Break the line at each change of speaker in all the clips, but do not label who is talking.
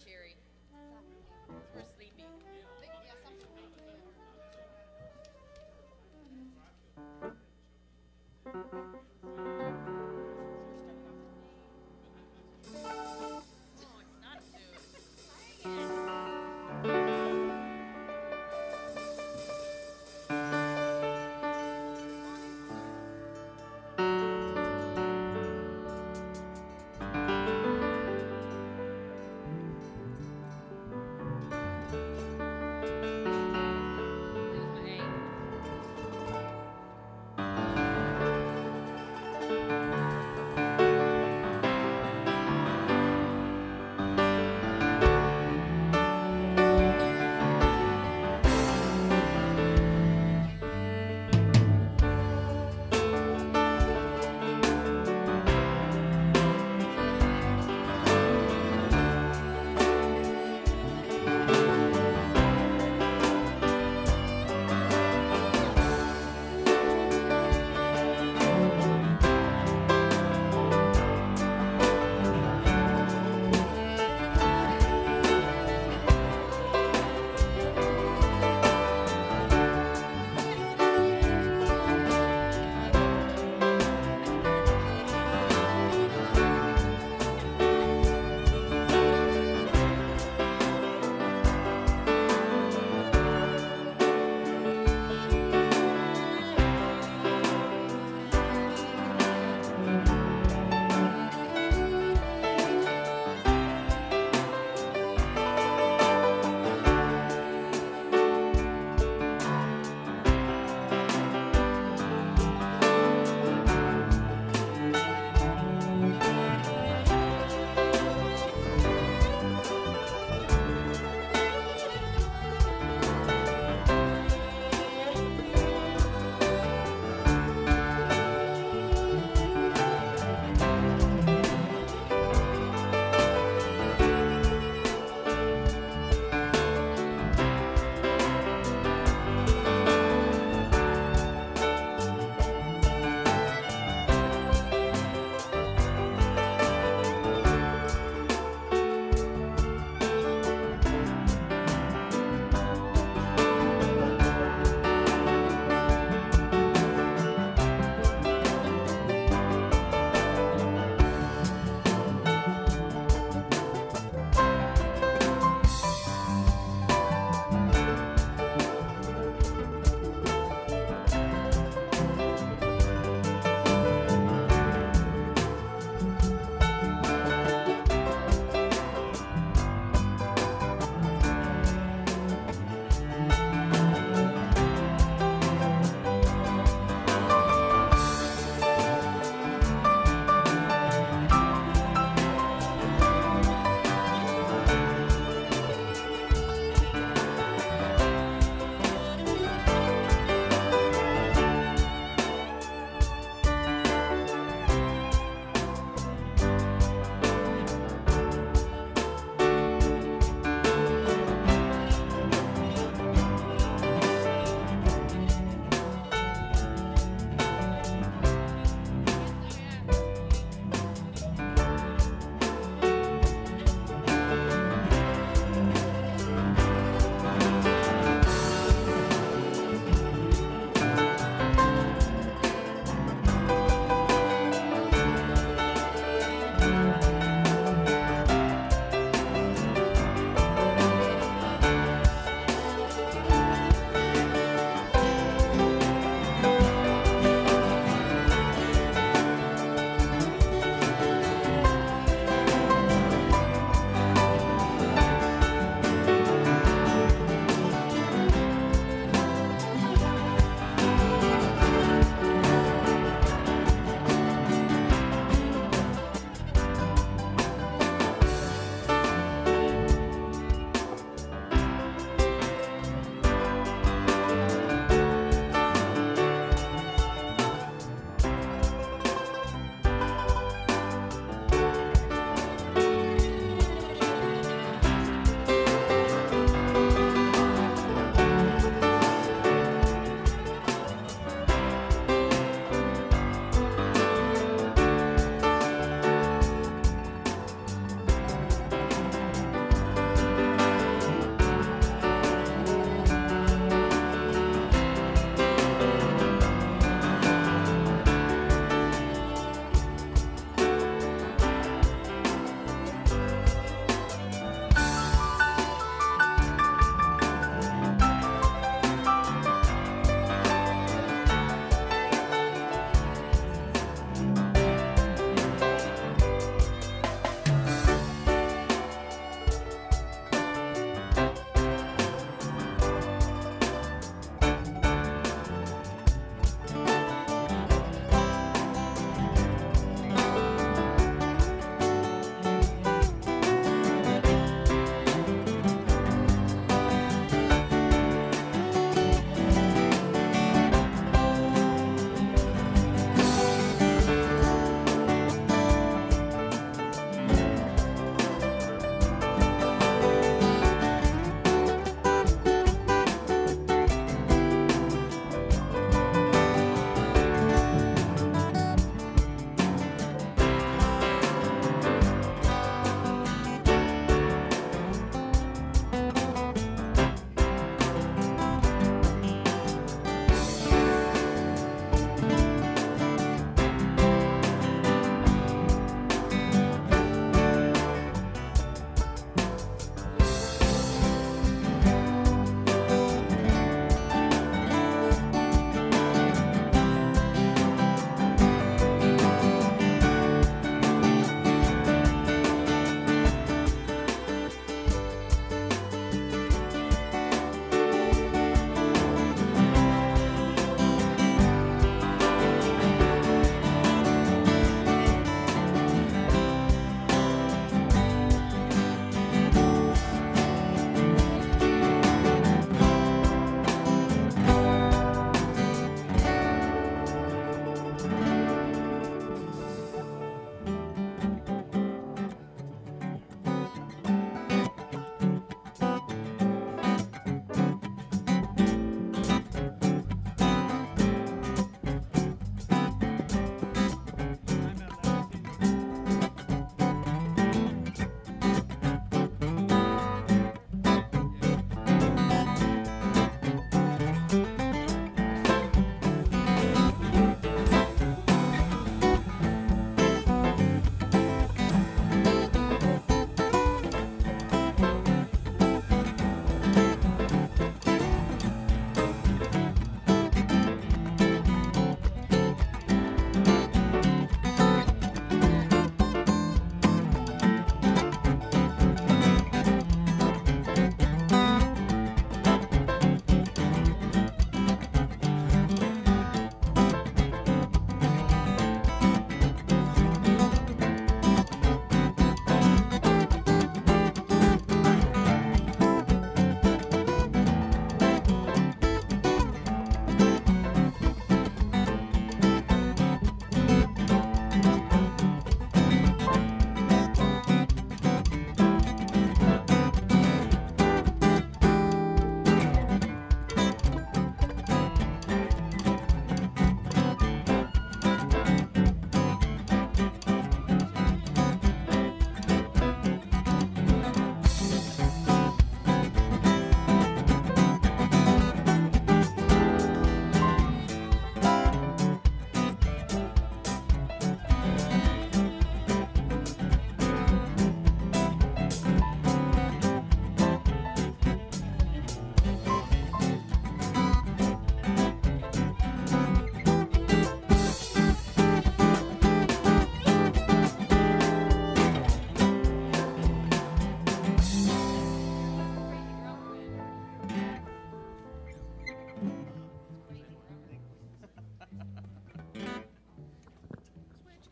Sherry. We're sleepy. Oh, it's not food. Dang it. That was my A.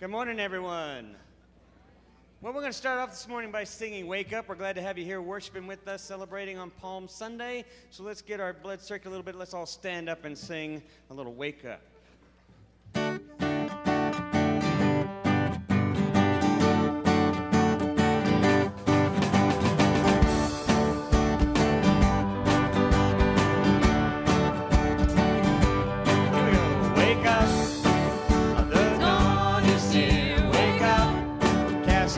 Good morning, everyone. Well, we're going to start off this morning by singing Wake Up. We're glad to have you here worshiping with us, celebrating on Palm Sunday. So let's get our blood circulating a little bit. Let's all stand up and sing a little Wake Up.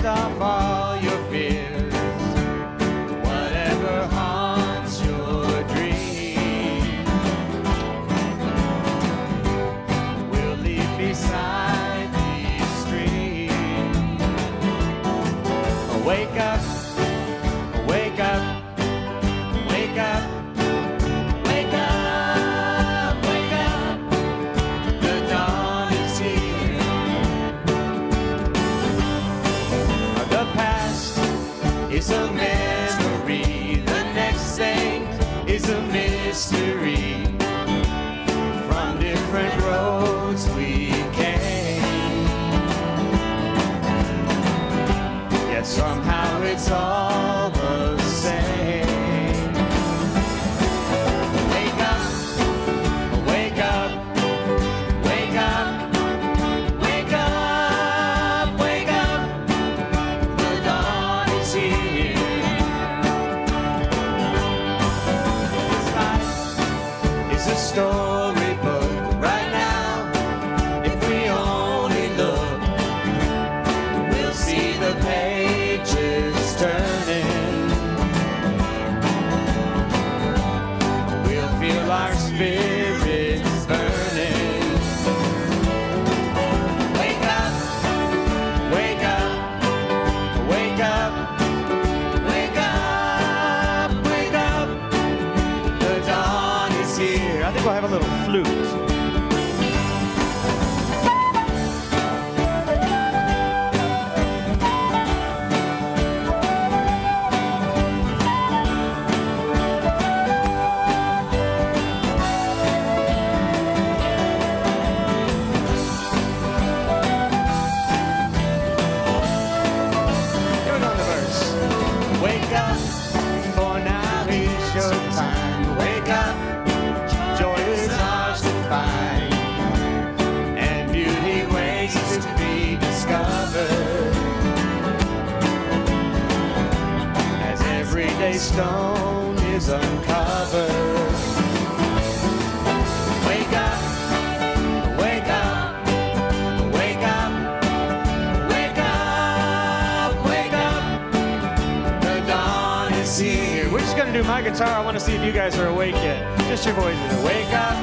Off all your fears, whatever haunts your dream, we'll leave beside the stream. Wake up, wake up, wake up, wake up, wake up, the dawn is here. The past is a memory, the next thing is a mystery. From different roads we came, yet somehow it's all the same. Wake up, wake up, wake up, wake up, wake up. The dawn is here. This life is a storybook right now. If we only look, we'll see the pages turning. We'll feel our spirits burning. Wake up, wake up, wake up, wake up, wake up. The dawn is here.
I think we'll have a little flute. Here we go in the verse.
Wake up, for now is your time. Wake up, joy is ours to find, and beauty waits to be discovered. As everyday stone is uncovered. Wake up, wake up, wake up, wake up, wake up. The dawn is here.
We're just going to do my guitar. I want to see if you guys are awake yet. Just your voices.
Wake up,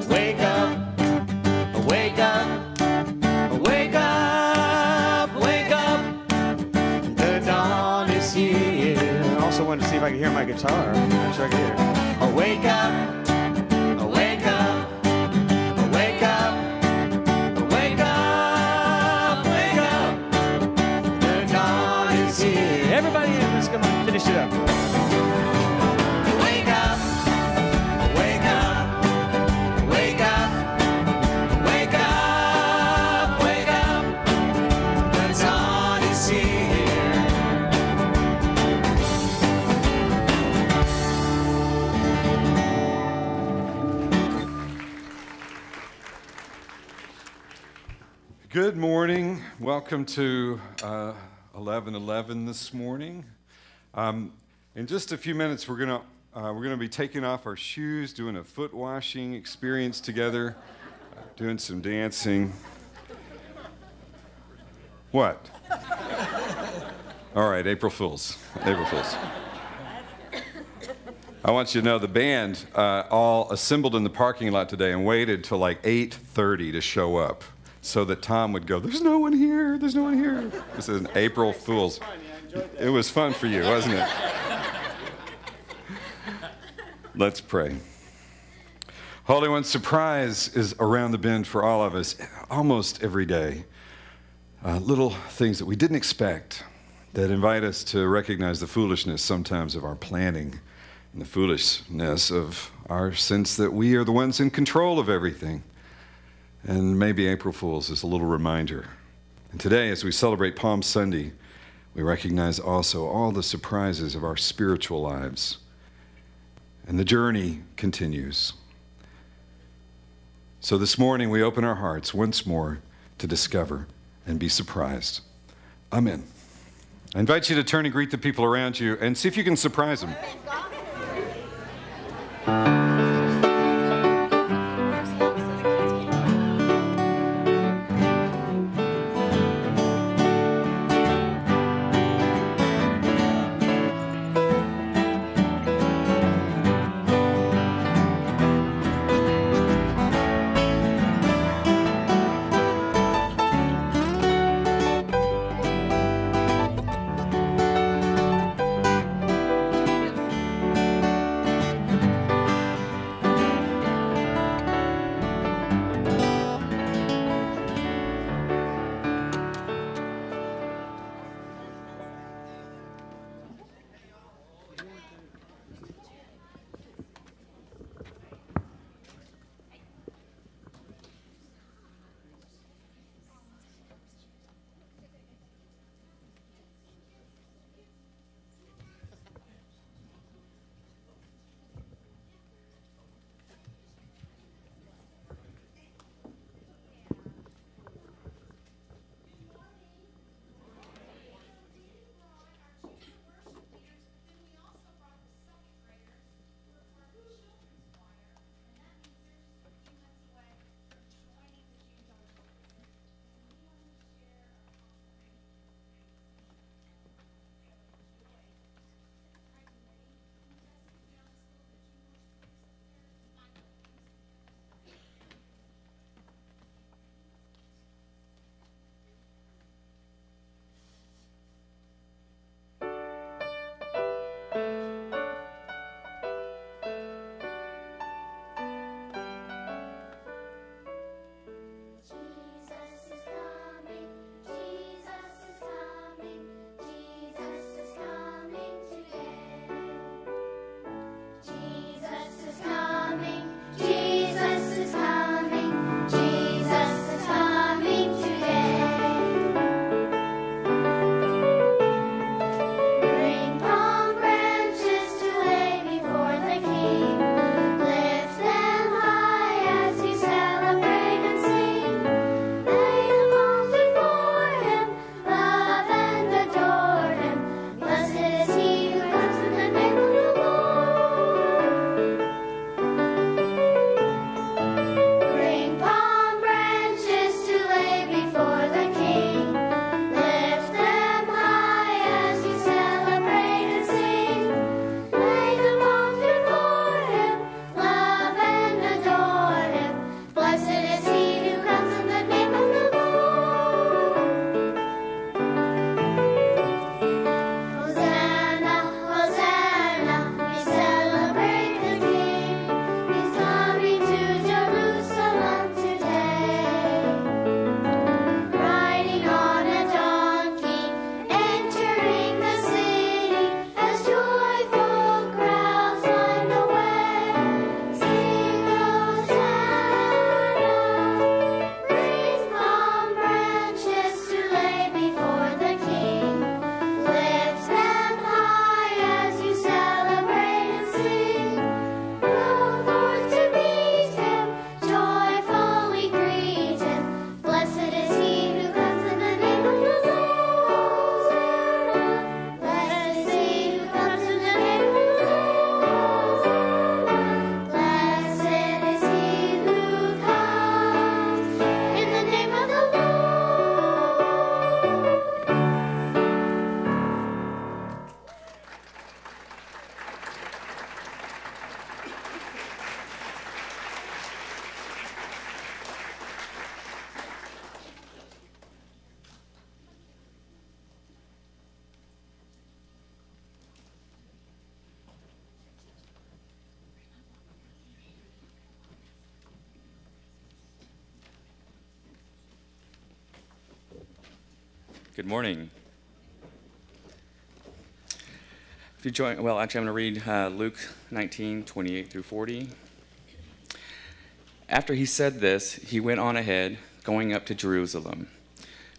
wake up, wake up, wake up, wake up. The dawn is here.
I also wanted to see if I could hear my guitar. Make sure I can hear it.
Wake up, wake up, wake up, wake up, wake up. The dawn is here.
Everybody in, let's come on, finish it up.
Wake up, wake up, wake up, wake up, wake up. The dawn is here.
Good morning. Welcome to 11:11 this morning. In just a few minutes, we're gonna be taking off our shoes, doing a foot washing experience together, doing some dancing. What? All right, April Fools. April Fools. I want you to know the band all assembled in the parking lot today and waited till like 8:30 to show up, so that Tom would go, "There's no one here, there's no one here." This is an April Fool's. It was fun for you, wasn't it? Let's pray. Holy One, surprise is around the bend for all of us almost every day. Little things that we didn't expect that invite us to recognize the foolishness sometimes of our planning and the foolishness of our sense that we are the ones in control of everything. And maybe April Fool's is a little reminder. And today, as we celebrate Palm Sunday, we recognize also all the surprises of our spiritual lives. And the journey continues. So this morning, we open our hearts once more to discover and be surprised. Amen. I invite you to turn and greet the people around you and see if you can surprise them.
Good morning. If you join, well, actually, I'm going to read Luke 19, 28 through 40. After he said this, he went on ahead, going up to Jerusalem.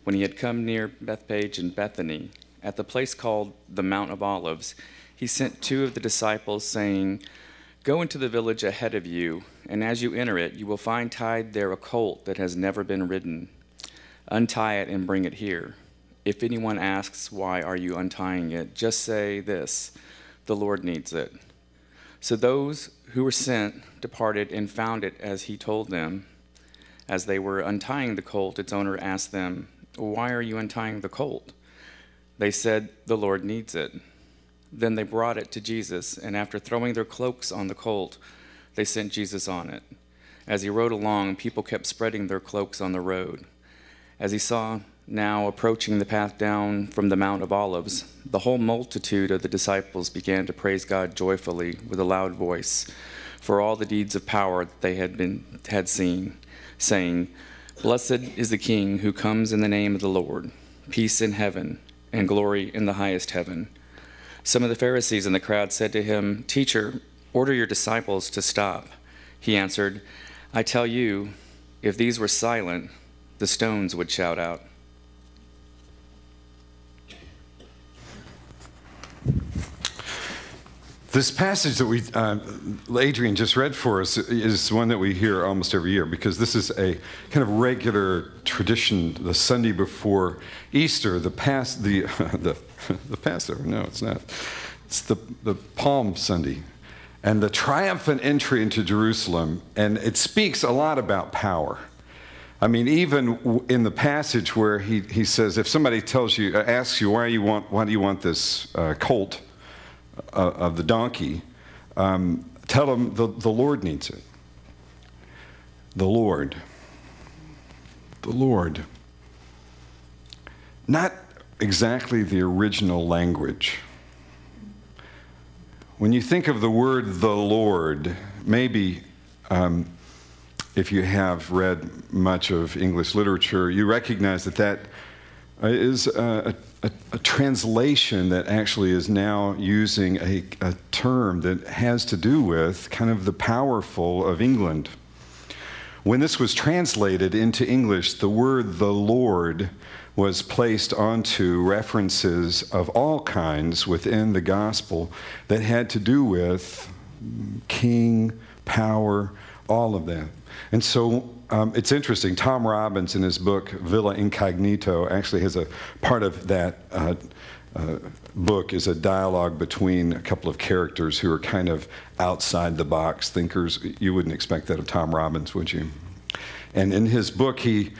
When he had come near Bethphage and Bethany, at the place called the Mount of Olives, he sent 2 of the disciples, saying, "Go into the village ahead of you, and as you enter it, you will find tied there a colt that has never been ridden. Untie it and bring it here. If anyone asks, 'Why are you untying it?' just say this, 'The Lord needs it.'" So those who were sent departed and found it as he told them. As they were untying the colt, its owner asked them, "Why are you untying the colt?" They said, "The Lord needs it." Then they brought it to Jesus, and after throwing their cloaks on the colt, they sent Jesus on it. As he rode along, people kept spreading their cloaks on the road. As he saw now approaching the path down from the Mount of Olives, the whole multitude of the disciples began to praise God joyfully with a loud voice for all the deeds of power that they had seen, saying, "Blessed is the King who comes in the name of the Lord, peace in heaven and glory in the highest heaven." Some of the Pharisees in the crowd said to him, "Teacher, order your disciples to stop." He answered, "I tell you, if these were silent, the stones would shout out."
This passage that Adrian just read for us is one that we hear almost every year, because this is a kind of regular tradition. The Sunday before Easter, the Passover. No, it's not. It's the Palm Sunday, and the triumphant entry into Jerusalem, and it speaks a lot about power. I mean, even in the passage where he says, if somebody asks you, why do you want this colt of the donkey, tell them the Lord needs it. The Lord. Not exactly the original language. When you think of the word the Lord, maybe if you have read much of English literature, you recognize that is a translation that actually is now using a term that has to do with kind of the powerful of England. When this was translated into English, the word the Lord was placed onto references of all kinds within the gospel that had to do with king, power, all of that. And so it's interesting. Tom Robbins, in his book Villa Incognito, actually has a part of that book is a dialogue between a couple of characters who are kind of outside the box thinkers. You wouldn't expect that of Tom Robbins, would you? And in his book, he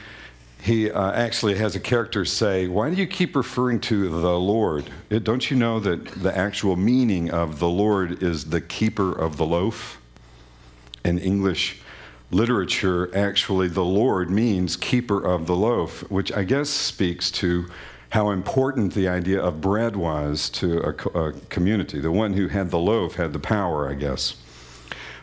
actually has a character say, "Why do you keep referring to the Lord? Don't you know that the actual meaning of the Lord is the keeper of the loaf?" In English literature, actually, the Lord means keeper of the loaf, which I guess speaks to how important the idea of bread was to a community. The one who had the loaf had the power, I guess.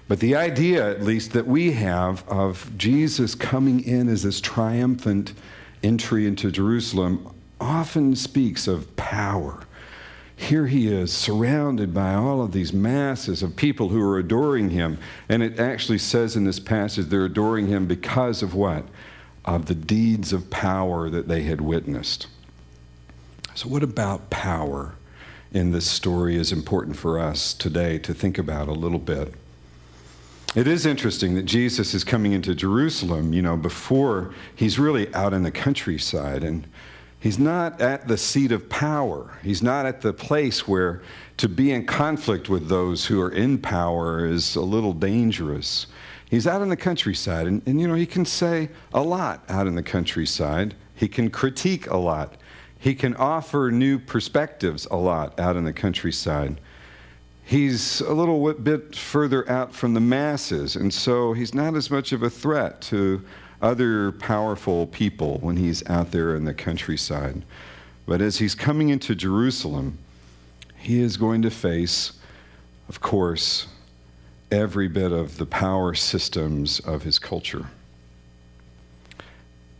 But the idea, at least, that we have of Jesus coming in as this triumphant entry into Jerusalem often speaks of power. Here he is, surrounded by all of these masses of people who are adoring him. And it actually says in this passage they're adoring him because of what? Of the deeds of power that they had witnessed. So what about power in this story is important for us today to think about a little bit. It is interesting that Jesus is coming into Jerusalem, before he's really out in the countryside, and he's not at the seat of power. He's not at the place where to be in conflict with those who are in power is a little dangerous. He's out in the countryside, and he can say a lot out in the countryside. He can critique a lot. He can offer new perspectives a lot out in the countryside. He's a little bit further out from the masses, and so he's not as much of a threat to other powerful people when he's out there in the countryside. But as he's coming into Jerusalem, he is going to face, of course, every bit of the power systems of his culture.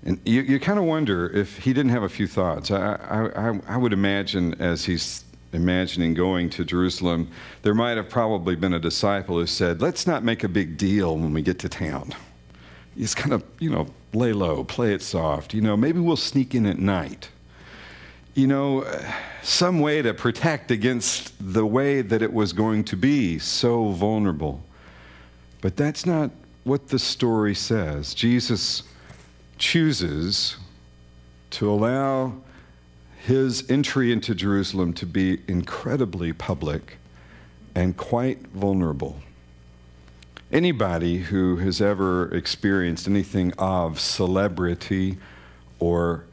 And you kind of wonder if he didn't have a few thoughts. I would imagine, as he's imagining going to Jerusalem, there might have probably been a disciple who said, "Let's not make a big deal when we get to town. just kind of, lay low, play it soft. Maybe we'll sneak in at night. Some way to protect against the way that it was going to be, so vulnerable. But that's not what the story says. Jesus chooses to allow his entry into Jerusalem to be incredibly public and quite vulnerable. Anybody who has ever experienced anything of celebrity or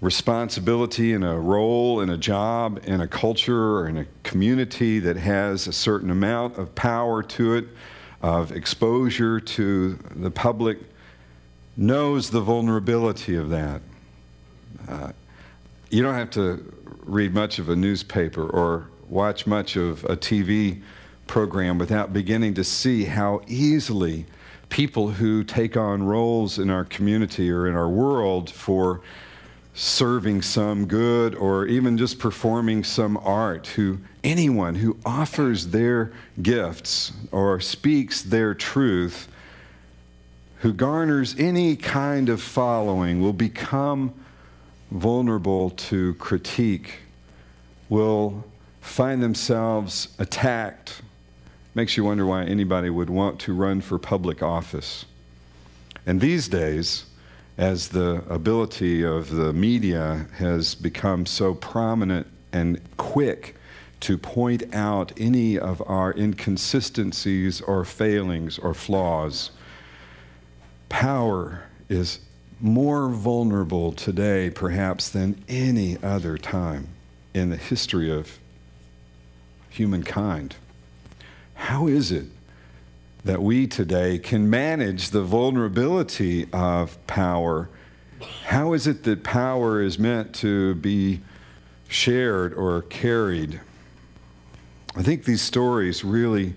responsibility in a role, in a job, in a culture, or in a community that has a certain amount of power to it, of exposure to the public, knows the vulnerability of that. You don't have to read much of a newspaper or watch much of a TV program without beginning to see how easily people who take on roles in our community or in our world for serving some good or even just performing some art, anyone who offers their gifts or speaks their truth, who garners any kind of following, will become vulnerable to critique, will find themselves attacked. Makes you wonder why anybody would want to run for public office. And these days, as the ability of the media has become so prominent and quick to point out any of our inconsistencies or failings or flaws, power is more vulnerable today, perhaps, than any other time in the history of humankind. How is it that we today can manage the vulnerability of power? How is it that power is meant to be shared or carried? I think these stories really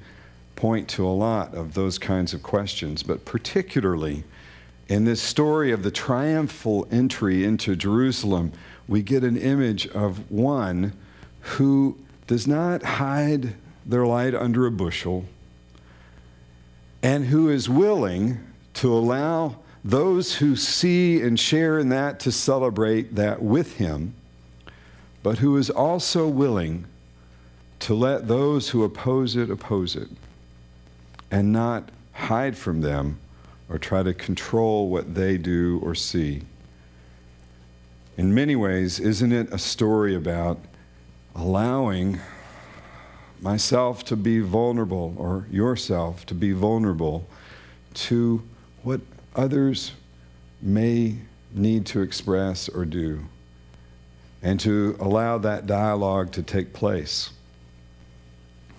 point to a lot of those kinds of questions, but particularly in this story of the triumphal entry into Jerusalem, we get an image of one who does not hide their light under a bushel, and who is willing to allow those who see and share in that to celebrate that with him, but who is also willing to let those who oppose it, and not hide from them or try to control what they do or see. In many ways, isn't it a story about allowing myself to be vulnerable, or yourself to be vulnerable to what others may need to express or do, and to allow that dialogue to take place?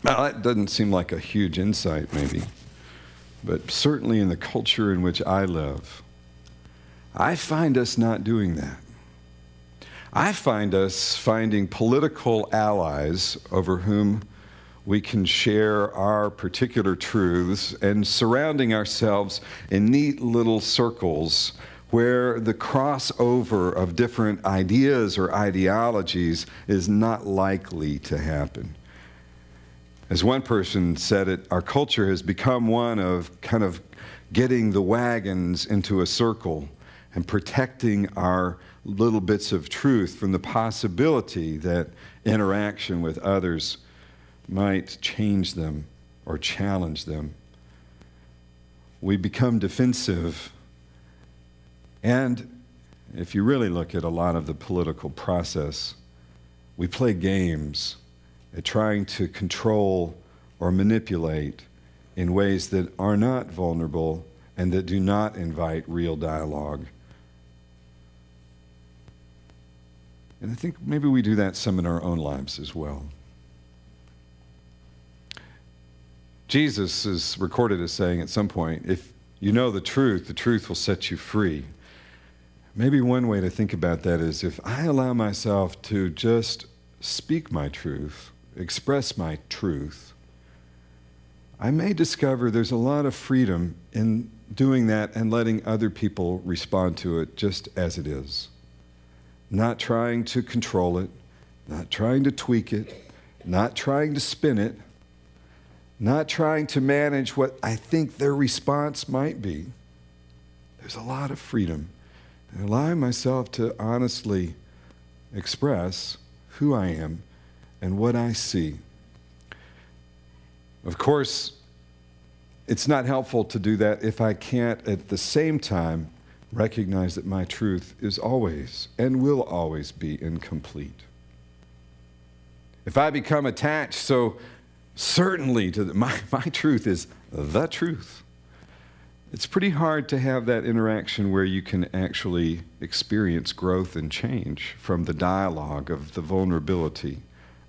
Now, that doesn't seem like a huge insight, maybe, but certainly in the culture in which I live, I find us not doing that. I find us finding political allies over whom we can share our particular truths, and surrounding ourselves in neat little circles where the crossover of different ideas or ideologies is not likely to happen. As one person said it, our culture has become one of kind of getting the wagons into a circle and protecting our little bits of truth from the possibility that interaction with others might change them or challenge them. We become defensive, and if you really look at a lot of the political process, we play games at trying to control or manipulate in ways that are not vulnerable and that do not invite real dialogue. And I think maybe we do that some in our own lives as well. Jesus is recorded as saying at some point, if you know the truth will set you free. Maybe one way to think about that is, if I allow myself to just speak my truth, express my truth, I may discover there's a lot of freedom in doing that and letting other people respond to it just as it is. Not trying to control it, not trying to tweak it, not trying to spin it, not trying to manage what I think their response might be, There's a lot of freedom. And allowing myself to honestly express who I am and what I see. Of course, it's not helpful to do that if I can't at the same time recognize that my truth is always and will always be incomplete. If I become attached so certainly to my truth is the truth, it's pretty hard to have that interaction where you can actually experience growth and change from the dialogue of the vulnerability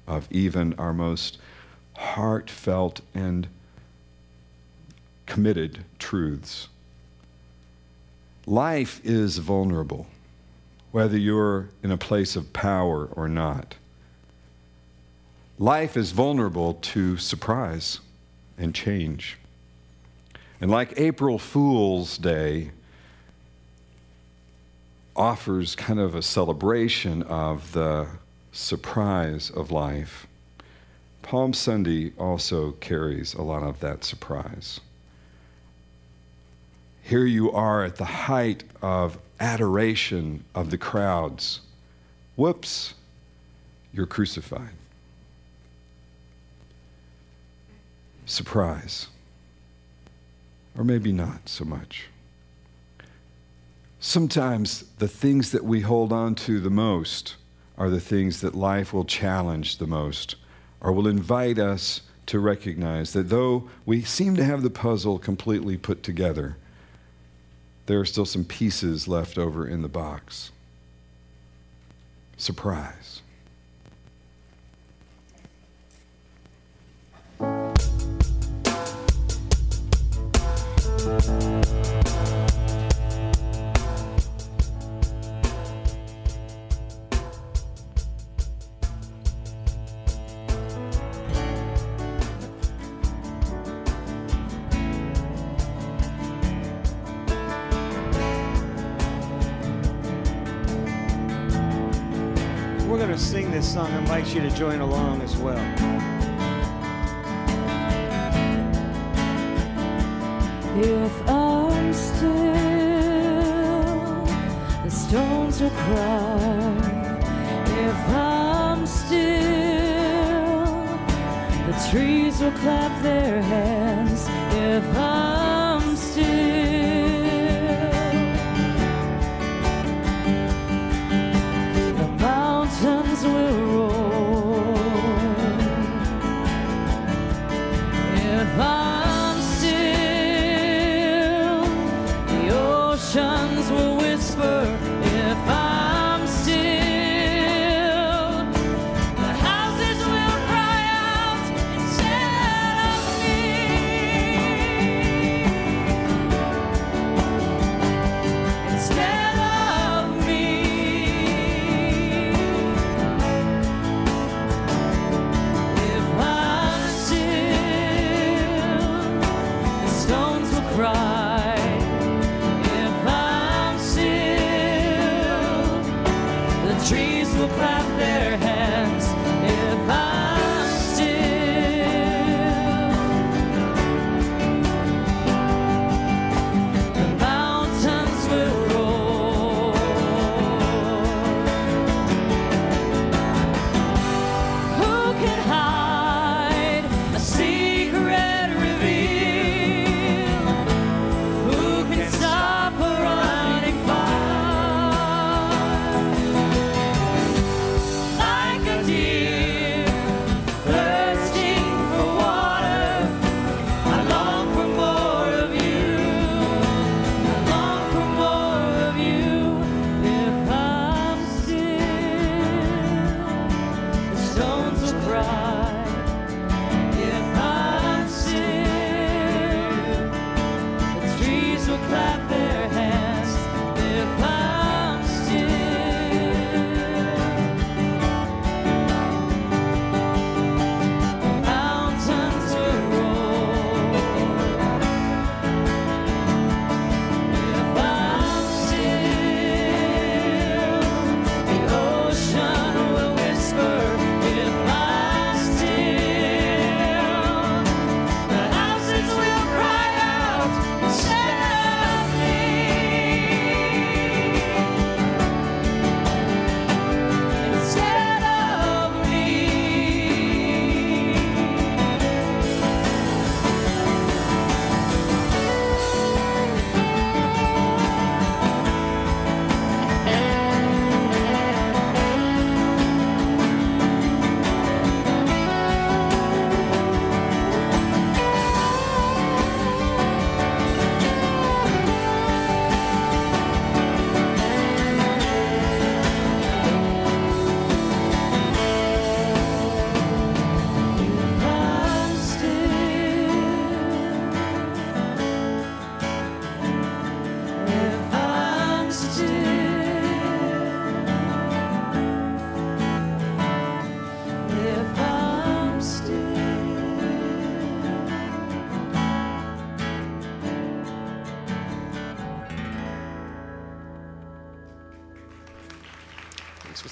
of even our most heartfelt and committed truths. Life is vulnerable, whether you're in a place of power or not. Life is vulnerable to surprise and change. And like April Fool's Day offers kind of a celebration of the surprise of life, Palm Sunday also carries a lot of that surprise. Here you are at the height of adoration of the crowds. Whoops, you're crucified. Surprise. Or maybe not so much. Sometimes the things that we hold on to the most are the things that life will challenge the most, or will invite us to recognize that though we seem to have the puzzle completely put together, there are still some pieces left over in the box. Surprise.
We're going to sing this song. I invite you to join along as well.
If I'm still, the stones will cry. If I'm still, the trees will clap their hands. If I'm still, the mountains will roar. If I'm still, the oceans will whisper. If I'm still, the houses will cry out instead of me.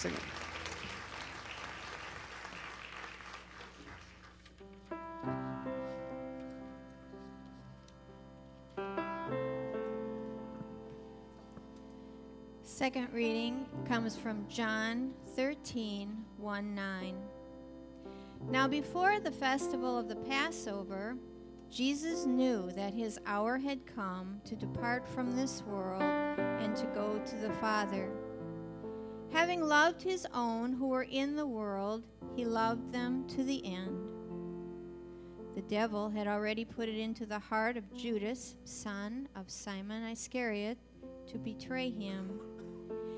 second.
Second reading comes from John 13:1-9. Now before the festival of the Passover, Jesus knew that his hour had come to depart from this world and to go to the Father. Having loved his own who were in the world, he loved them to the end. The devil had already put it into the heart of Judas, son of Simon Iscariot, to betray him.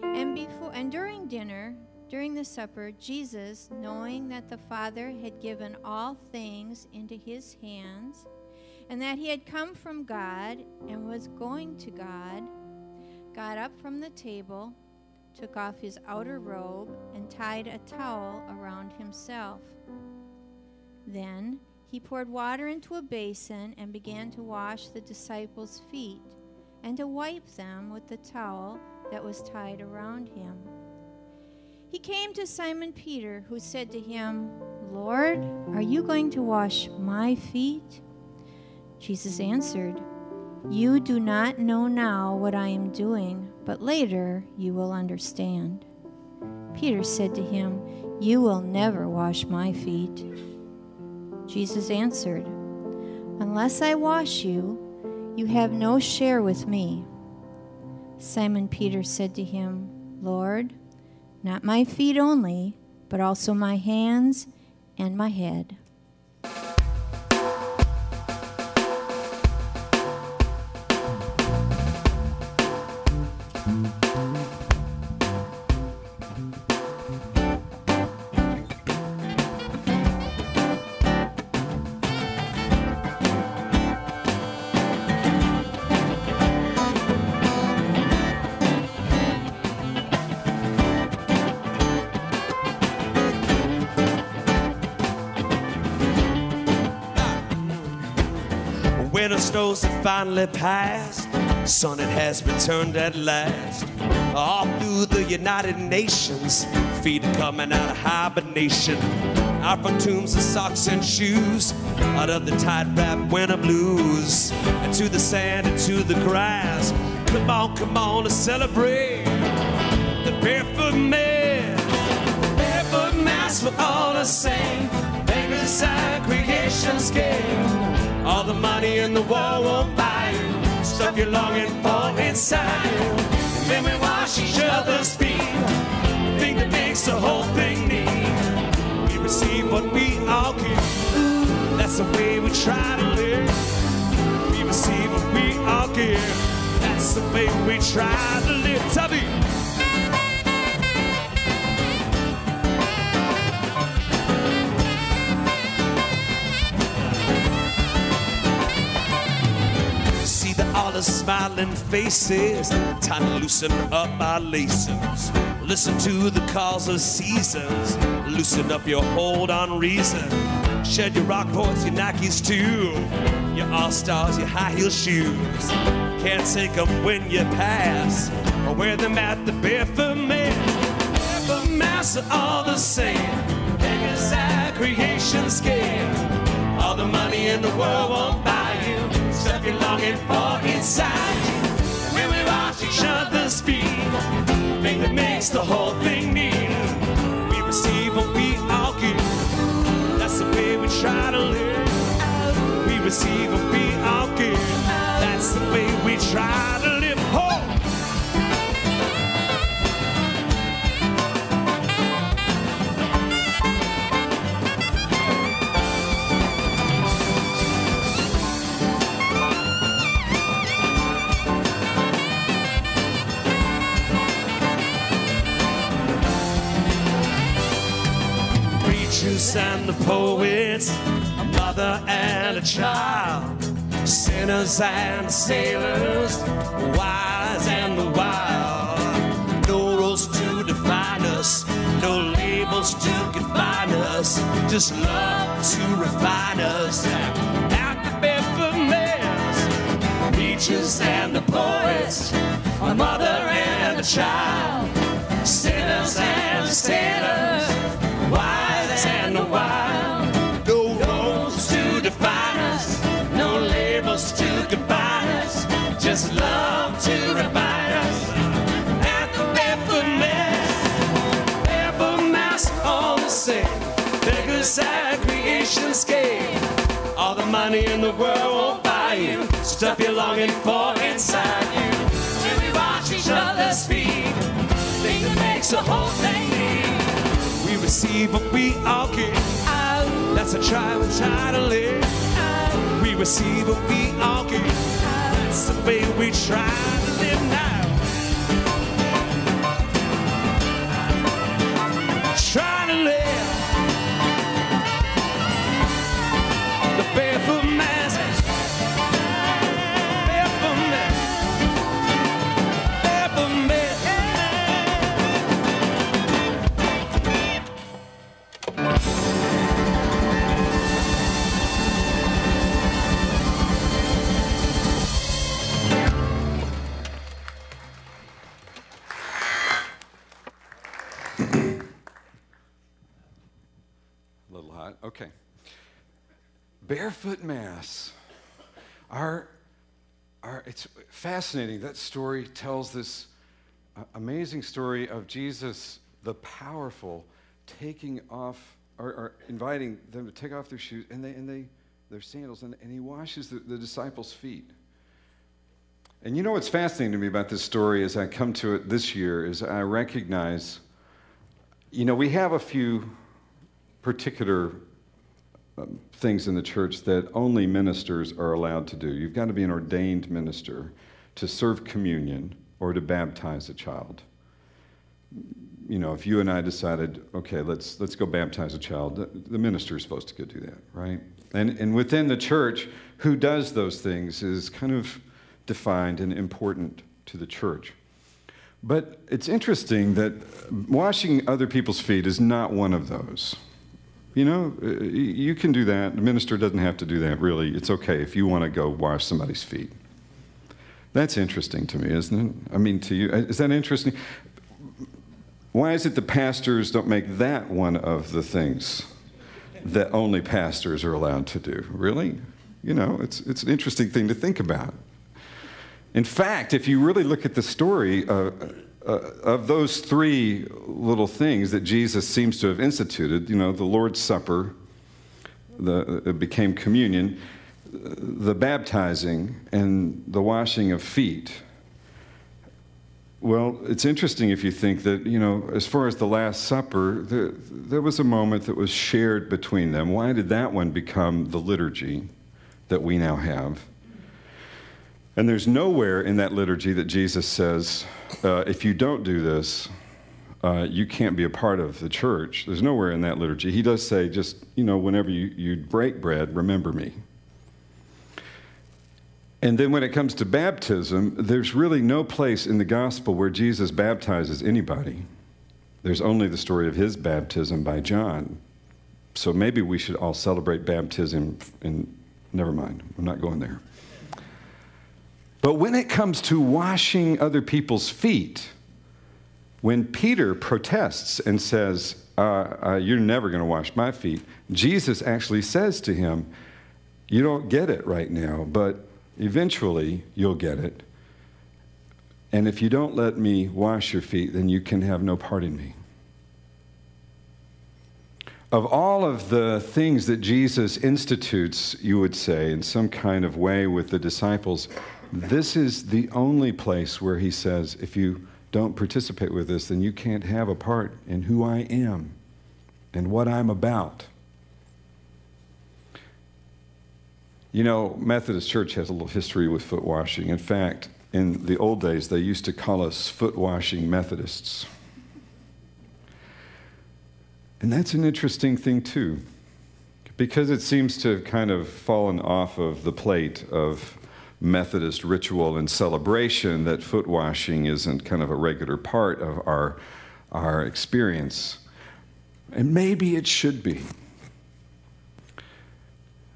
And during dinner, during the supper, Jesus, knowing that the Father had given all things into his hands, and that he had come from God and was going to God, got up from the table, took off his outer robe, and tied a towel around himself. Then he poured water into a basin and began to wash the disciples' feet and to wipe them with the towel that was tied around him. He came to Simon Peter, who said to him, "Lord, are you going to wash my feet?" Jesus answered, "You do not know now what I am doing, but later you will understand." Peter said to him, "You will never wash my feet." Jesus answered, "Unless I wash you, you have no share with me." Simon Peter said to him, "Lord, not my feet only, but also my hands and my head."
Winter snows have finally passed, sun it has returned at last. All through the United Nations, feet are coming out of hibernation. Out from tombs and socks and shoes, out of the tight wrap winter blues, and to the sand and to the grass. Come on, let's celebrate the barefoot man. Barefoot man's we're all the same. Beggars inside creation's game. All the money in the world won't buy you stuff you're longing for inside you. And then we wash each other's feet, the thing that makes the whole thing neat. We receive what we all give. That's the way we try to live. We receive what we all give. That's the way we try to live. Tell me. All the smiling faces, time to loosen up our laces. Listen to the calls of seasons, loosen up your hold on reason. Shed your Rockports, your Nikes too, your All-Stars, your high heel shoes. Can't take them when you pass, or wear them at the Barefoot Man. Barefoot Man's are all the same, beggars at creation's game. All the money in the world won't buy you stuff you're longing for inside you. When we wash each other's feet, the thing that makes the whole thing neat. We receive what we all give. That's the way we try to live. We receive what we all give. That's the way we try to live. Oh! And the poets, a mother and a child, sinners and sailors, wise and the wild. No rules to define us, no labels to confine us, just love to refine us. At the Barefoot Man's, preachers and the poets, a mother and a child, sinners and sailors, wise and wild. No roads to define us, no labels to combine us, just love to remind us. At the Barefoot Mass, all the same, beggars side creation scale. All the money in the world won't buy you stuff you're longing for inside you. When we wash each other's feet, thing that makes the whole thing neat. We receive what we all give. That's a try we try to live. We receive what we all give. That's the way we try to live now. Try to live. The Barefoot Mass. Barefoot Mass. Barefoot Mass.
A little hot. Okay. Barefoot Mass. It's fascinating. That story tells this amazing story of Jesus, the powerful, taking off or inviting them to take off their shoes and their sandals, and he washes the disciples' feet. And you know what's fascinating to me about this story as I come to it this year is I recognize, we have a few particular things in the church that only ministers are allowed to do. You've got to be an ordained minister to serve communion or to baptize a child. If you and I decided, okay, let's go baptize a child, the minister is supposed to go do that, right? And within the church, who does those things is kind of defined and important to the church. But it's interesting that washing other people's feet is not one of those. You can do that. The minister doesn't have to do that, really. It's okay if you want to go wash somebody's feet. That's interesting to me, isn't it? I mean, to you, is that interesting? Why is it the pastors don't make that one of the things that only pastors are allowed to do? Really? It's an interesting thing to think about. In fact, if you really look at the story of those three little things that Jesus seems to have instituted, the Lord's Supper, it became communion, the baptizing, and the washing of feet. Well, it's interesting if you think that, as far as the Last Supper, there was a moment that was shared between them. Why did that one become the liturgy that we now have? And there's nowhere in that liturgy that Jesus says, if you don't do this, you can't be a part of the church. There's nowhere in that liturgy. He does say, just, whenever you break bread, remember me. And then when it comes to baptism, there's really no place in the gospel where Jesus baptizes anybody. There's only the story of his baptism by John. So maybe we should all celebrate baptism never mind, I'm not going there. But when it comes to washing other people's feet, when Peter protests and says, you're never going to wash my feet, Jesus actually says to him, you don't get it right now, but eventually you'll get it. And if you don't let me wash your feet, then you can have no part in me. Of all of the things that Jesus institutes, you would say, in some kind of way with the disciples, this is the only place where he says, if you don't participate with this, then you can't have a part in who I am and what I'm about. Methodist Church has a little history with foot washing. In fact, in the old days, they used to call us foot washing Methodists. And that's an interesting thing, too, because it seems to have kind of fallen off of the plate of Methodist ritual and celebration that foot washing isn't kind of a regular part of our experience. And maybe it should be.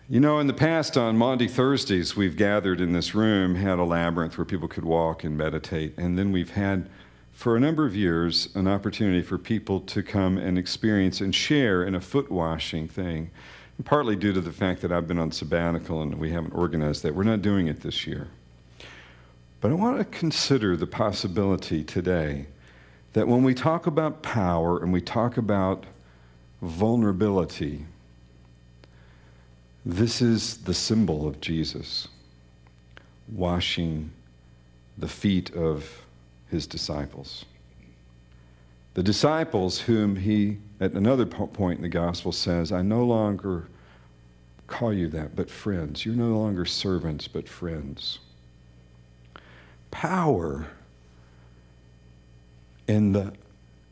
In the past, on Maundy Thursdays, we've gathered in this room, had a labyrinth where people could walk and meditate, and then we've had for a number of years, an opportunity for people to come and experience and share in a foot washing thing, and partly due to the fact that I've been on sabbatical and we haven't organized that. We're not doing it this year. But I want to consider the possibility today that when we talk about power and we talk about vulnerability, this is the symbol of Jesus, washing the feet of his disciples. The disciples whom he, at another point in the gospel, says, I no longer call you that, but friends. You're no longer servants, but friends. Power, in the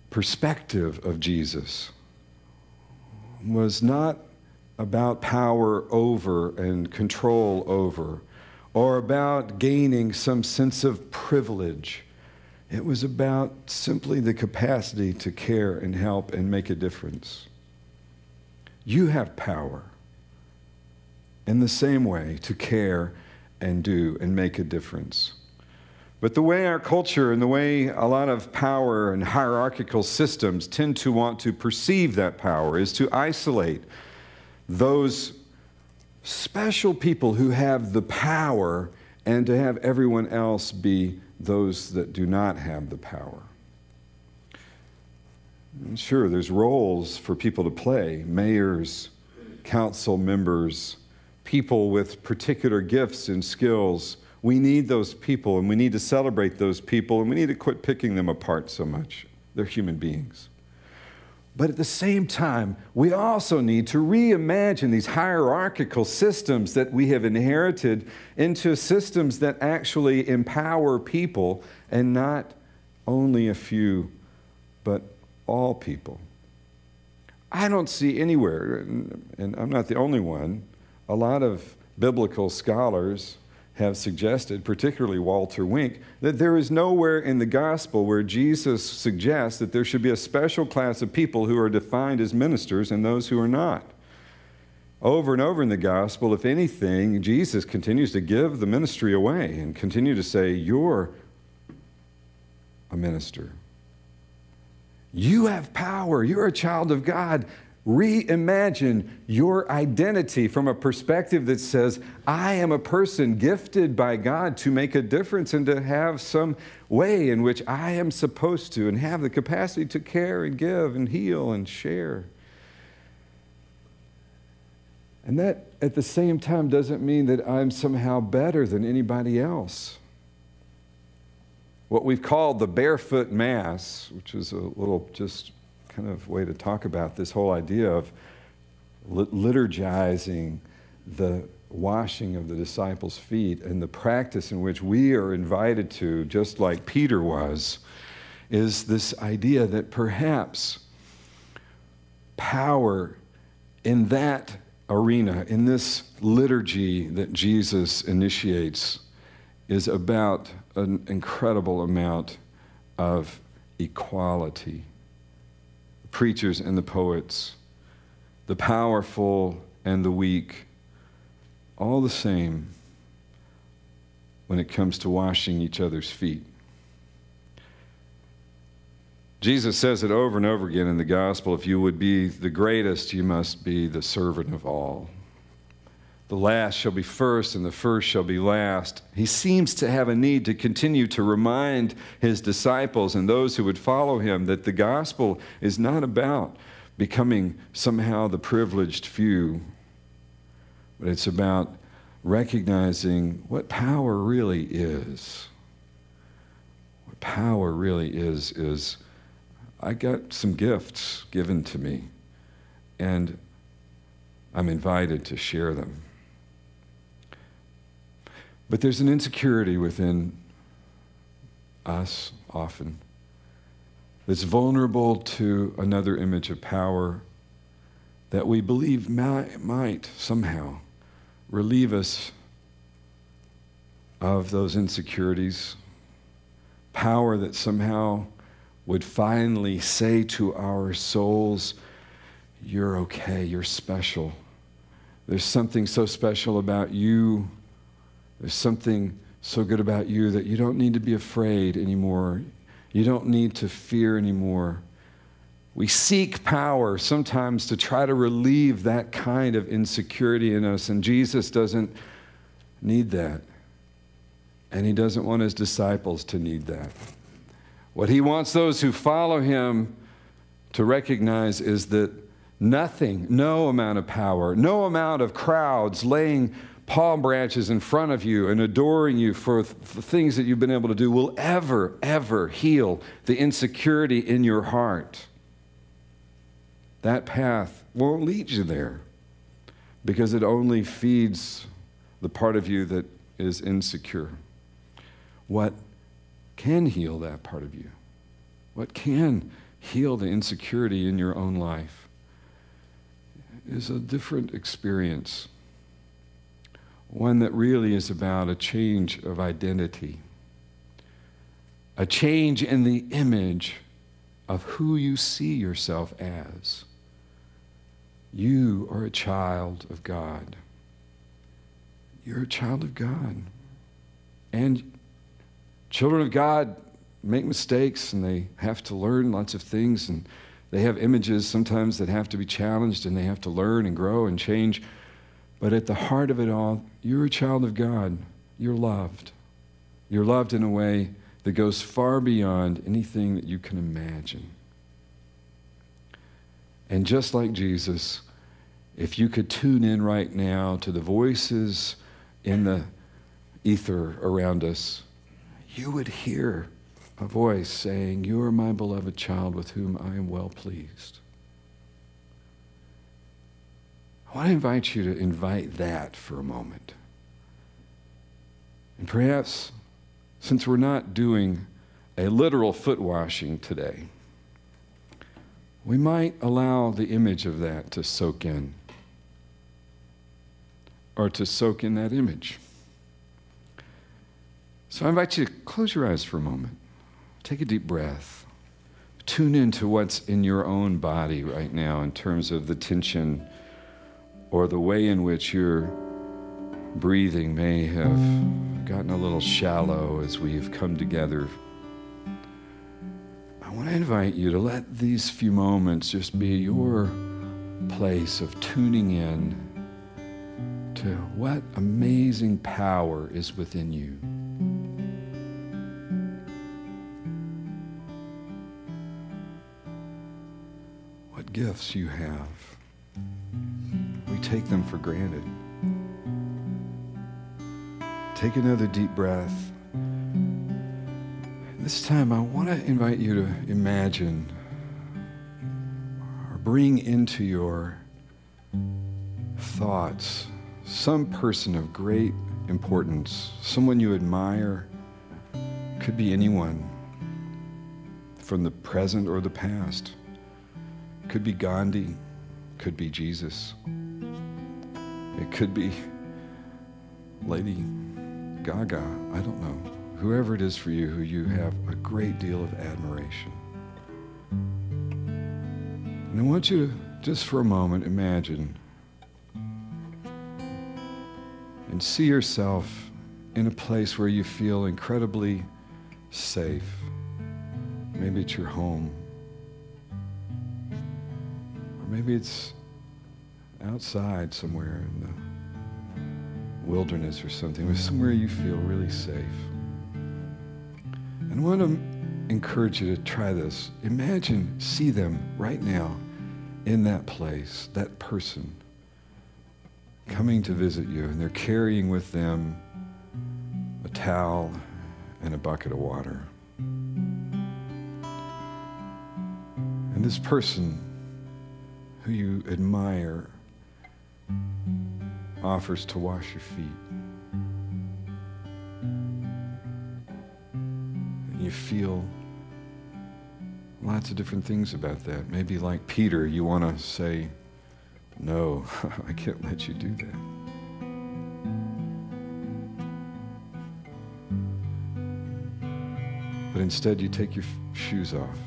perspective of Jesus, was not about power over and control over, or about gaining some sense of privilege. It was about simply the capacity to care and help and make a difference. You have power in the same way to care and do and make a difference. But the way our culture and the way a lot of power and hierarchical systems tend to want to perceive that power is to isolate those special people who have the power and to have everyone else be those that do not have the power. And sure, there's roles for people to play, mayors, council members, people with particular gifts and skills. We need those people, and we need to celebrate those people, and we need to quit picking them apart so much. They're human beings. But at the same time, we also need to reimagine these hierarchical systems that we have inherited into systems that actually empower people, and not only a few, but all people. I don't see anywhere, and I'm not the only one, a lot of biblical scholars have suggested, particularly Walter Wink, that there is nowhere in the gospel where Jesus suggests that there should be a special class of people who are defined as ministers and those who are not. Over and over in the gospel, if anything, Jesus continues to give the ministry away and continue to say, you're a minister. You have power. You're a child of God. Reimagine your identity from a perspective that says, I am a person gifted by God to make a difference and to have some way in which I am supposed to and have the capacity to care and give and heal and share. And that, at the same time, doesn't mean that I'm somehow better than anybody else. What we've called the barefoot mass, which is a little just kind of way to talk about this whole idea of liturgizing the washing of the disciples' feet and the practice in which we are invited to, just like Peter was, is this idea that perhaps power in that arena, in this liturgy that Jesus initiates, is about an incredible amount of equality. Preachers and the poets, the powerful and the weak, all the same when it comes to washing each other's feet. Jesus says it over and over again in the gospel, if you would be the greatest, you must be the servant of all. The last shall be first, and the first shall be last. He seems to have a need to continue to remind his disciples and those who would follow him that the gospel is not about becoming somehow the privileged few, but it's about recognizing what power really is. What power really is I got some gifts given to me, and I'm invited to share them. But there's an insecurity within us often that's vulnerable to another image of power that we believe might somehow relieve us of those insecurities. Power that somehow would finally say to our souls, you're okay, you're special. There's something so special about you. There's something so good about you that you don't need to be afraid anymore. You don't need to fear anymore. We seek power sometimes to try to relieve that kind of insecurity in us, and Jesus doesn't need that. And he doesn't want his disciples to need that. What he wants those who follow him to recognize is that nothing, no amount of power, no amount of crowds laying palm branches in front of you and adoring you for things that you've been able to do will ever heal the insecurity in your heart. That path won't lead you there because it only feeds the part of you that is insecure. What can heal that part of you? What can heal the insecurity in your own life is a different experience. One that really is about a change of identity, a change in the image of who you see yourself as. You are a child of God. You're a child of God. And children of God make mistakes, and they have to learn lots of things, and they have images sometimes that have to be challenged, and they have to learn and grow and change. But at the heart of it all, you're a child of God. You're loved. You're loved in a way that goes far beyond anything that you can imagine. And just like Jesus, if you could tune in right now to the voices in the ether around us, you would hear a voice saying, "You are my beloved child with whom I am well pleased." I want to invite you to invite that for a moment. And perhaps, since we're not doing a literal foot washing today, we might allow the image of that to soak in, or to soak in that image. So I invite you to close your eyes for a moment. Take a deep breath. Tune into what's in your own body right now in terms of the tension or the way in which your breathing may have gotten a little shallow as we've come together. I want to invite you to let these few moments just be your place of tuning in to what amazing power is within you. What gifts you have. We take them for granted. Take another deep breath. This time I want to invite you to imagine or bring into your thoughts some person of great importance, someone you admire. Could be anyone from the present or the past. Could be Gandhi, could be Jesus. It could be Lady Gaga, I don't know. Whoever it is for you, who you have a great deal of admiration. And I want you to, just for a moment, imagine and see yourself in a place where you feel incredibly safe. Maybe it's your home. Or maybe it's outside somewhere in the wilderness or something, or somewhere you feel really safe. And I want to encourage you to try this. Imagine, see them right now in that place, that person coming to visit you, and they're carrying with them a towel and a bucket of water. And this person who you admire offers to wash your feet. And you feel lots of different things about that. Maybe like Peter, you want to say, "No, I can't let you do that." But instead you take your shoes off.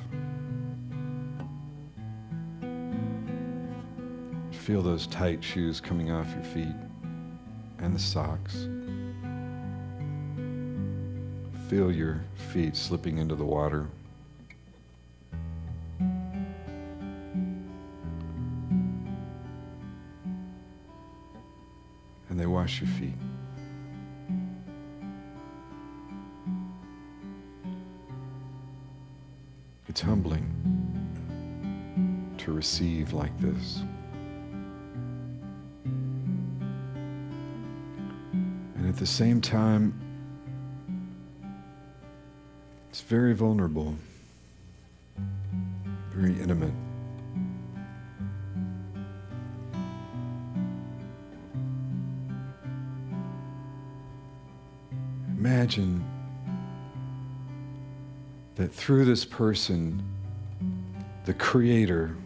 Feel those tight shoes coming off your feet and the socks. Feel your feet slipping into the water and they wash your feet. It's humbling to receive like this. And at the same time, it's very vulnerable, very intimate. Imagine that through this person, the Creator,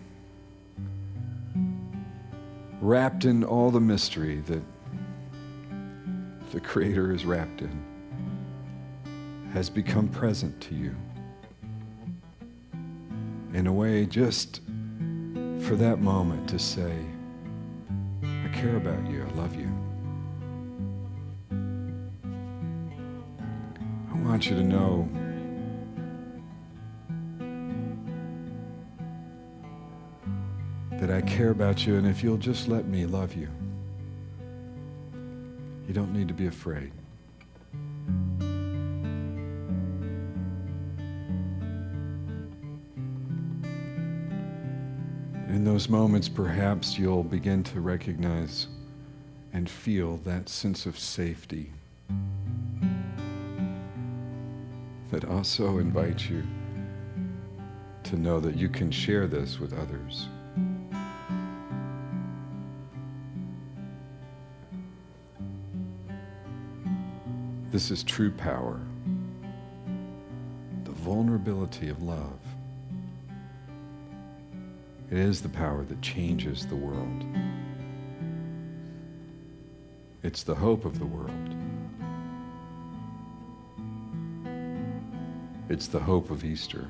wrapped in all the mystery that the Creator is wrapped in, has become present to you. In a way, just for that moment to say, I care about you, I love you. I want you to know that I care about you, and if you'll just let me love you, you don't need to be afraid. In those moments, perhaps you'll begin to recognize and feel that sense of safety that also invites you to know that you can share this with others. This is true power, the vulnerability of love. It is the power that changes the world. It's the hope of the world. It's the hope of Easter.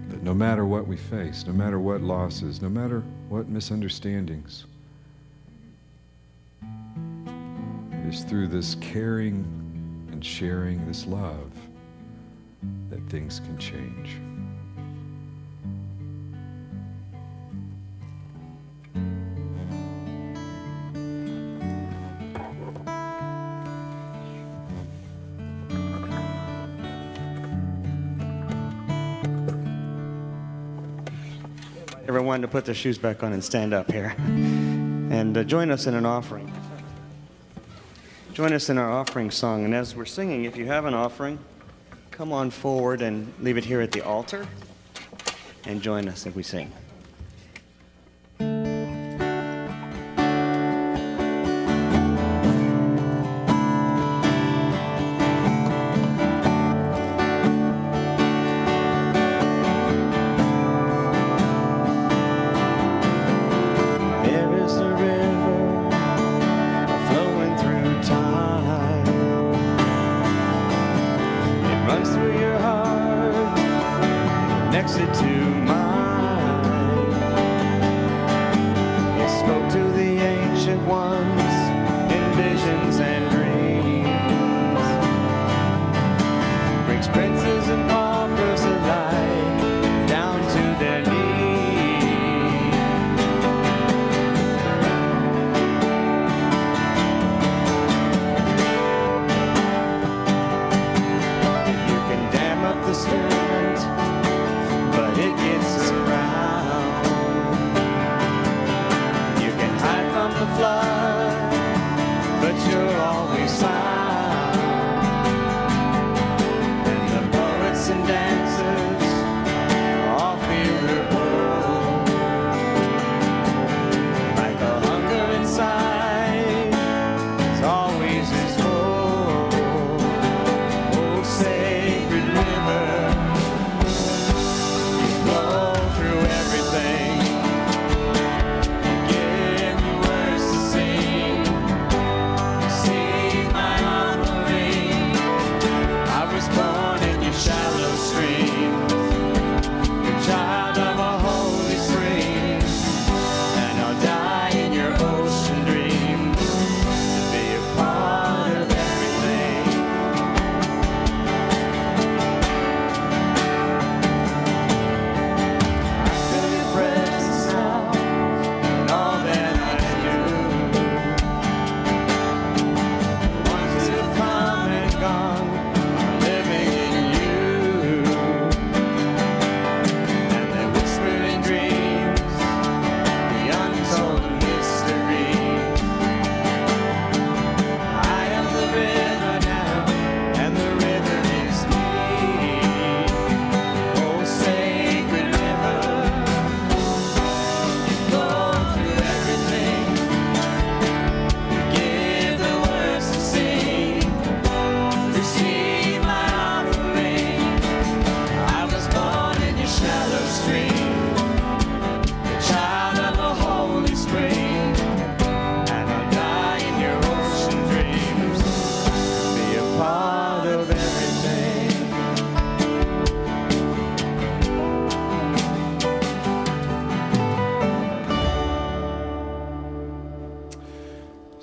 That no matter what we face, no matter what losses, no matter what misunderstandings, it is through this caring and sharing, this love, that things can change.
Everyone to put their shoes back on and stand up here. And join us in an offering. Join us in our offering song. And as we're singing, if you have an offering, come on forward and leave it here at the altar. And join us if we sing.
But you're all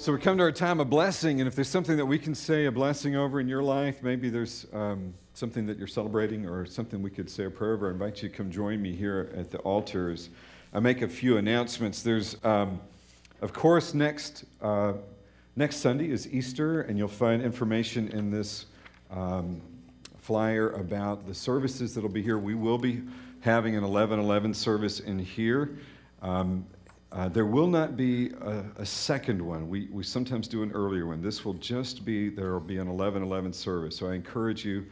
So we come to our time of blessing, and if there's something that we can say a blessing over in your life, maybe there's something that you're celebrating or something we could say a prayer over, I invite you to come join me here at the altar as I make a few announcements. There's, of course, next Sunday is Easter, and you'll find information in this flyer about the services that will be here. We will be having an 11:11 service in here. There will not be a second one. We sometimes do an earlier one. This will just be, there will be an 11:11 service. So I encourage you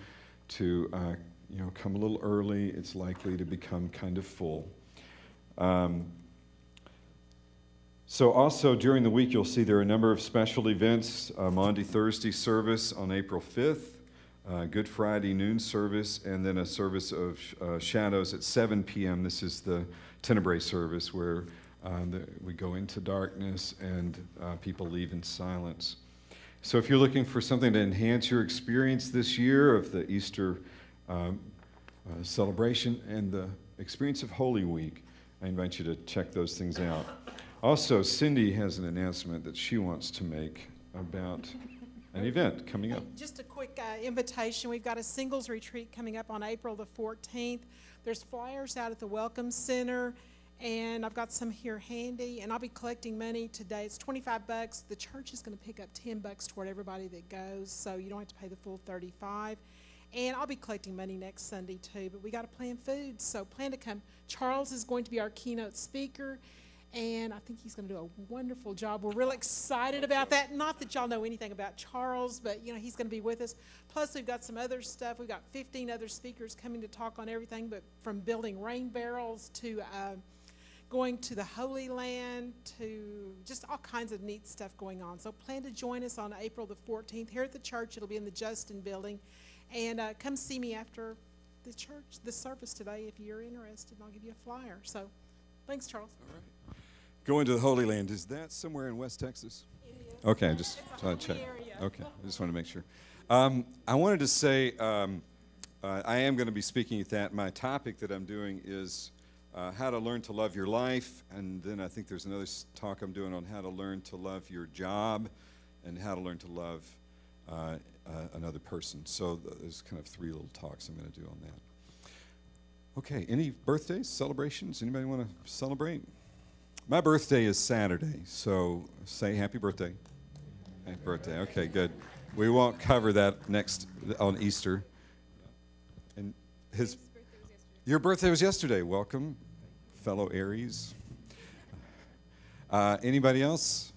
to come a little early. It's likely to become kind of full. So also during the week, you'll see there are a number of special events. Maundy Thursday service on April 5th. Good Friday noon service, and then a service of shadows at 7 p.m. This is the Tenebrae service where we go into darkness and people leave in silence. So if you're looking for something to enhance your experience this year of the Easter celebration and the experience of Holy Week, I invite you to check those things out. Also, Cindy has an announcement that she wants to make about an event coming up.
Just a quick invitation. We've got a singles retreat coming up on April the 14th. There's flyers out at the Welcome Center, and I've got some here handy, and I'll be collecting money today. It's $25. The church is going to pick up $10 toward everybody that goes, so you don't have to pay the full $35. And I'll be collecting money next Sunday too, but we got to plan food, so plan to come. Charles is going to be our keynote speaker, and I think he's going to do a wonderful job. We're real excited about that. Not that y'all know anything about Charles, but he's going to be with us. Plus, we've got some other stuff. We've got 15 other speakers coming to talk on everything, but from building rain barrels to going to the Holy Land to just all kinds of neat stuff going on. So plan to join us on April the 14th here at the church. It'll be in the Justin building. And come see me after the service today if you're interested. I'll give you a flyer. So thanks, Charles.
All right. Going to the Holy Land, is that somewhere in West Texas?
It is.
Okay, just trying to check.
Area.
Okay, I just want to make sure. I wanted to say I am going to be speaking at that. My topic that I'm doing is how to learn to love your life, and then I think there's another talk I'm doing on how to learn to love your job and how to learn to love another person. So there's kind of three little talks I'm going to do on that. Okay, any birthdays, celebrations? Anybody want to celebrate? My birthday is Saturday, so say happy birthday. Happy birthday. Okay, good. We won't cover that next on Easter. And your birthday was yesterday. Welcome, fellow Aries. Anybody else?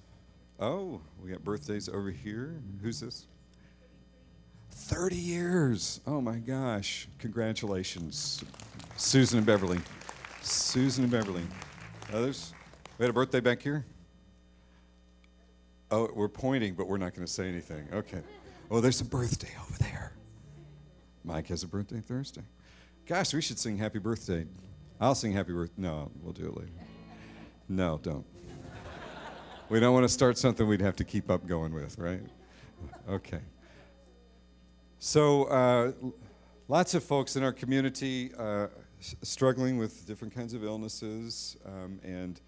Oh, we got birthdays over here. Who's this? 30 years. Oh my gosh. Congratulations. Susan and Beverly. Susan and Beverly. Others? We had a birthday back here? Oh, we're pointing, but we're not going to say anything. Okay. Oh, there's a birthday over there. Mike has a birthday Thursday. Gosh, we should sing happy birthday. I'll sing happy birthday. No, we'll do it later. No, don't. We don't want to start something we'd have to keep up going with, right? Okay. So lots of folks in our community struggling with different kinds of illnesses and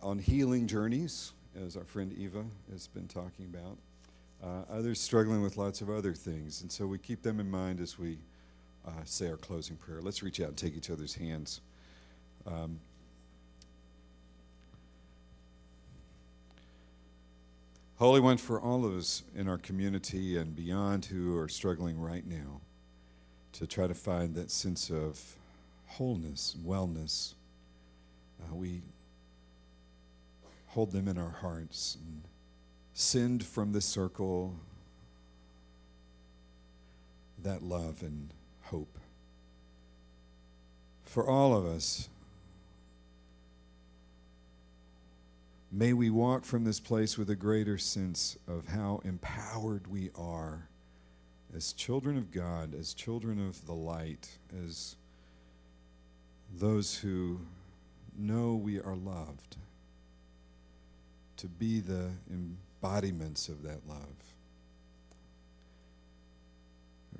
on healing journeys, as our friend Eva has been talking about. Others struggling with lots of other things. And so we keep them in mind as we say our closing prayer. Let's reach out and take each other's hands. Holy One, for all of us in our community and beyond who are struggling right now to try to find that sense of wholeness and wellness, we hold them in our hearts and send from this circle that love and hope. For all of us, may we walk from this place with a greater sense of how empowered we are as children of God, as children of the light, as those who know we are loved, to be the embodiments of that love.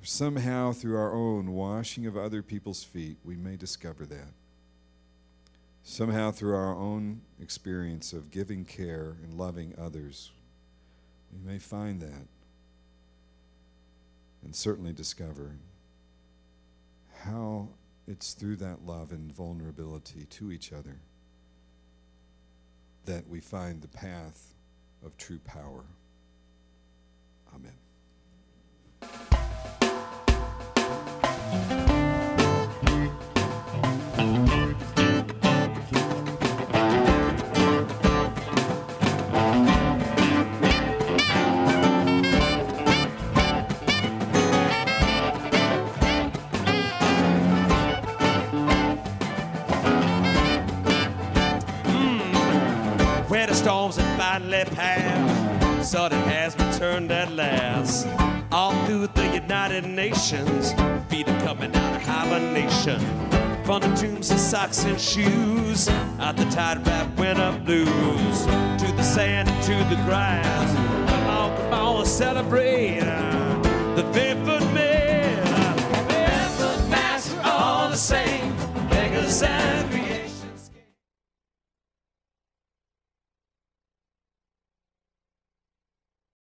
Somehow, through our own washing of other people's feet, we may discover that. Somehow, through our own experience of giving care and loving others, You may find that and certainly discover how it's through that love and vulnerability to each other that we find the path of true power. Amen.
Where the storms have finally passed, sun has been turned at last. All through the United Nations, feet are coming out of hibernation. From the tombs and socks and shoes, out the tide wrap winter blues, to the sand and to the grass. Come on, celebrate the 5th of